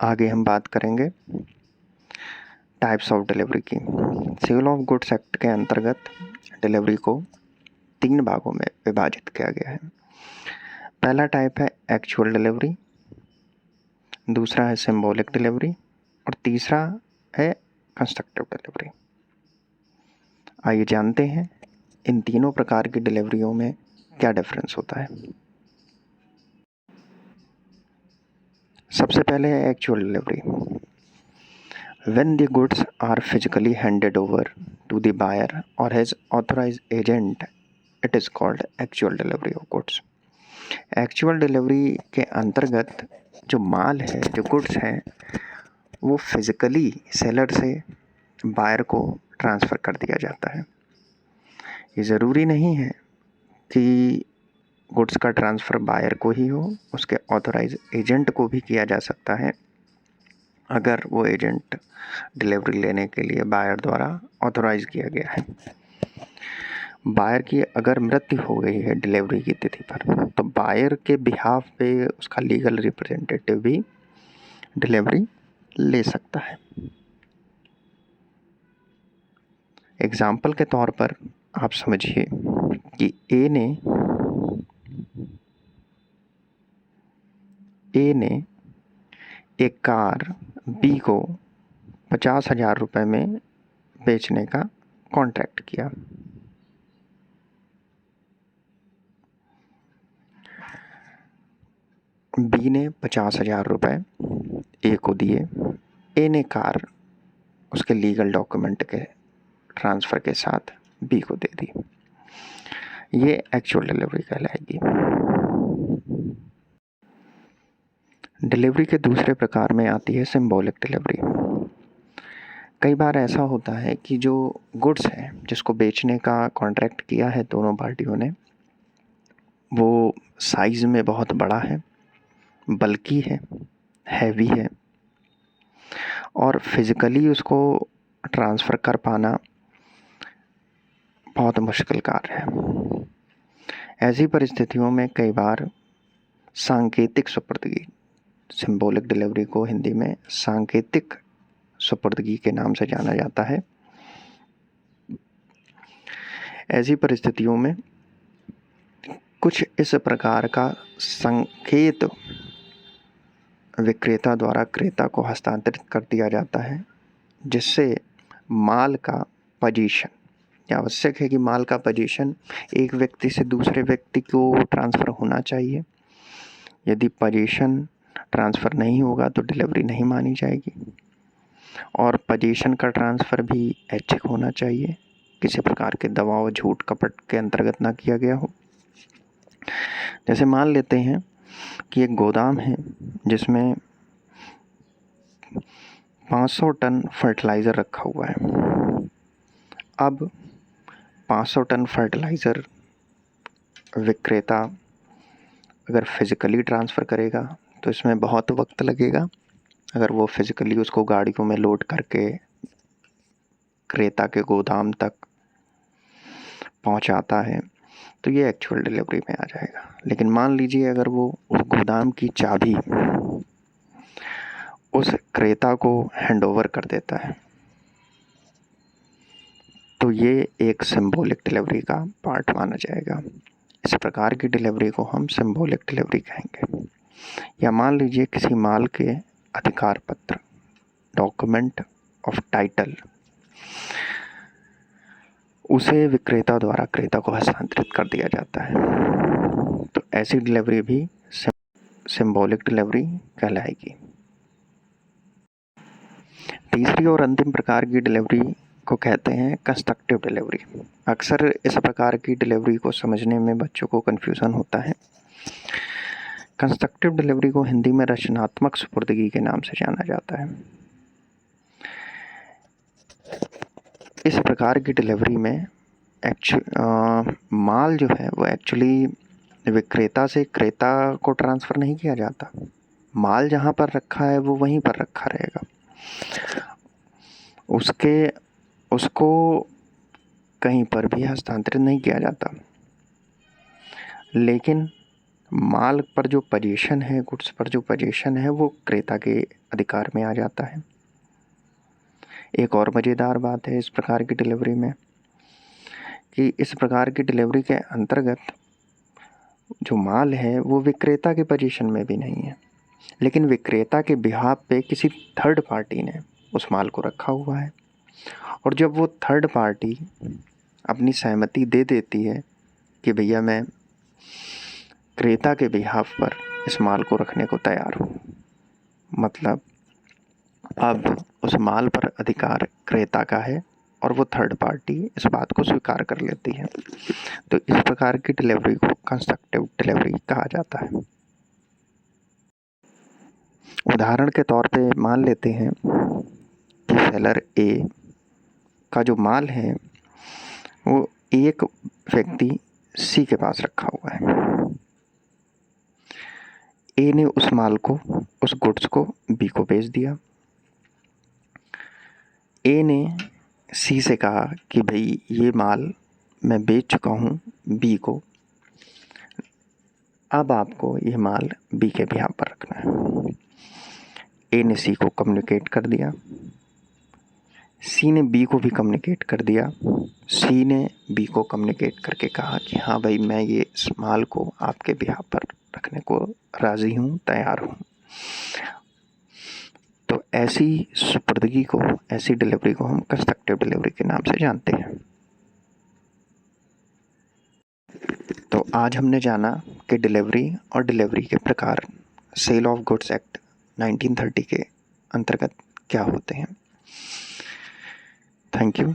आगे हम बात करेंगे टाइप्स ऑफ डिलीवरी की। सेल ऑफ गुड्स एक्ट के अंतर्गत डिलीवरी को 3 भागों में विभाजित किया गया है। पहला टाइप है एक्चुअल डिलीवरी, दूसरा है सिंबॉलिक डिलीवरी और तीसरा है कंस्ट्रक्टिव डिलीवरी। आइए जानते हैं इन तीनों प्रकार की डिलीवरियों में क्या डिफरेंस होता है। सबसे पहले है actual delivery. When the goods are physically handed over to the buyer or his authorized agent, it is called actual delivery of goods. Actual delivery के अंतर्गत जो माल है, जो गुड्स हैं, वो फिज़िकली सेलर से बायर को ट्रांसफ़र कर दिया जाता है। ये ज़रूरी नहीं है कि गुड्स का ट्रांसफ़र बायर को ही हो, उसके ऑथराइज एजेंट को भी किया जा सकता है अगर वो एजेंट डिलीवरी लेने के लिए बायर द्वारा ऑथराइज किया गया है। बायर की अगर मृत्यु हो गई है डिलीवरी की तिथि पर, तो बायर के बिहाफ पे उसका लीगल रिप्रेजेंटेटिव भी डिलीवरी ले सकता है। एग्जाम्पल के तौर पर आप समझिए कि ए ने एक कार बी को 50,000 रुपये में बेचने का कॉन्ट्रैक्ट किया। बी ने 50,000 रुपये ए को दिए। ए ने कार उसके लीगल डॉक्यूमेंट के ट्रांसफ़र के साथ बी को दे दी। ये एक्चुअल डिलीवरी कहलाएगी। डिलीवरी के दूसरे प्रकार में आती है सिंबॉलिक डिलीवरी। कई बार ऐसा होता है कि जो गुड्स है जिसको बेचने का कॉन्ट्रैक्ट किया है दोनों पार्टियों ने, वो साइज़ में बहुत बड़ा है, बल्कि है, हैवी है और फिज़िकली उसको ट्रांसफ़र कर पाना बहुत मुश्किल कार्य है। ऐसी परिस्थितियों में कई बार सांकेतिक सुपुर्दगी, सिंबॉलिक डिलीवरी को हिंदी में सांकेतिक सुपुर्दगी के नाम से जाना जाता है। ऐसी परिस्थितियों में कुछ इस प्रकार का संकेत विक्रेता द्वारा क्रेता को हस्तांतरित कर दिया जाता है, जिससे माल का पोजीशन, यह आवश्यक है कि माल का पोजीशन एक व्यक्ति से दूसरे व्यक्ति को ट्रांसफ़र होना चाहिए। यदि पोजीशन ट्रांसफ़र नहीं होगा तो डिलीवरी नहीं मानी जाएगी और पोजीशन का ट्रांसफ़र भी ऐच्छिक होना चाहिए, किसी प्रकार के दबाव, झूठ, कपट के अंतर्गत ना किया गया हो। जैसे मान लेते हैं कि एक गोदाम है जिसमें 500 टन फर्टिलाइज़र रखा हुआ है। अब 500 टन फर्टिलाइज़र विक्रेता अगर फिज़िकली ट्रांसफ़र करेगा तो इसमें बहुत वक्त लगेगा। अगर वो फिज़िकली उसको गाड़ियों में लोड करके क्रेता के गोदाम तक पहुंचाता है तो ये एक्चुअल डिलीवरी में आ जाएगा। लेकिन मान लीजिए अगर वो उस गोदाम की चाबी उस क्रेता को हैंडओवर कर देता है तो ये एक सिंबॉलिक डिलीवरी का पार्ट माना जाएगा। इस प्रकार की डिलीवरी को हम सिंबॉलिक डिलीवरी कहेंगे। या मान लीजिए किसी माल के अधिकार पत्र, डॉक्यूमेंट ऑफ टाइटल, उसे विक्रेता द्वारा क्रेता को हस्तांतरित कर दिया जाता है, तो ऐसी डिलीवरी भी सिंबॉलिक डिलीवरी कहलाएगी। तीसरी और अंतिम प्रकार की डिलीवरी को कहते हैं कंस्ट्रक्टिव डिलीवरी। अक्सर इस प्रकार की डिलीवरी को समझने में बच्चों को कन्फ्यूज़न होता है। कंस्ट्रक्टिव डिलीवरी को हिंदी में रचनात्मक सुपुर्दगी के नाम से जाना जाता है। इस प्रकार की डिलीवरी में माल जो है वो एक्चुअली विक्रेता से क्रेता को ट्रांसफ़र नहीं किया जाता। माल जहाँ पर रखा है वो वहीं पर रखा रहेगा, उसको कहीं पर भी हस्तांतरित नहीं किया जाता। लेकिन माल पर जो पोजीशन है, गुड्स पर जो पोजीशन है, वो क्रेता के अधिकार में आ जाता है। एक और मज़ेदार बात है इस प्रकार की डिलीवरी में कि इस प्रकार की डिलीवरी के अंतर्गत जो माल है वो विक्रेता के पोजीशन में भी नहीं है, लेकिन विक्रेता के बिहाफ पे किसी थर्ड पार्टी ने उस माल को रखा हुआ है। और जब वो थर्ड पार्टी अपनी सहमति दे देती है कि भैया मैं क्रेता के बिहाफ पर इस माल को रखने को तैयार हूँ, मतलब अब उस माल पर अधिकार क्रेता का है और वो थर्ड पार्टी इस बात को स्वीकार कर लेती है। तो इस प्रकार की डिलीवरी को कंस्ट्रक्टिव डिलीवरी कहा जाता है। उदाहरण के तौर पे मान लेते हैं कि सेलर ए का जो माल है वो एक व्यक्ति सी के पास रखा हुआ है। ए ने उस माल को, उस गुड्स को बी को बेच दिया। ए ने सी से कहा कि भाई ये माल मैं बेच चुका हूँ बी को, अब आपको ये माल बी के बिहाफ पर रखना है। ए ने सी को कम्युनिकेट कर दिया, सी ने बी को भी कम्युनिकेट कर दिया, सी ने बी को कम्युनिकेट करके कहा कि हाँ भाई मैं ये इस माल को आपके बिहाफ पर रखने को राज़ी हूँ, तैयार हूँ। तो ऐसी सुपुर्दगी को, ऐसी डिलीवरी को हम कंस्ट्रक्टिव डिलीवरी के नाम से जानते हैं। तो आज हमने जाना कि डिलीवरी और डिलीवरी के प्रकार सेल ऑफ गुड्स एक्ट 1930 के अंतर्गत क्या होते हैं। Thank you.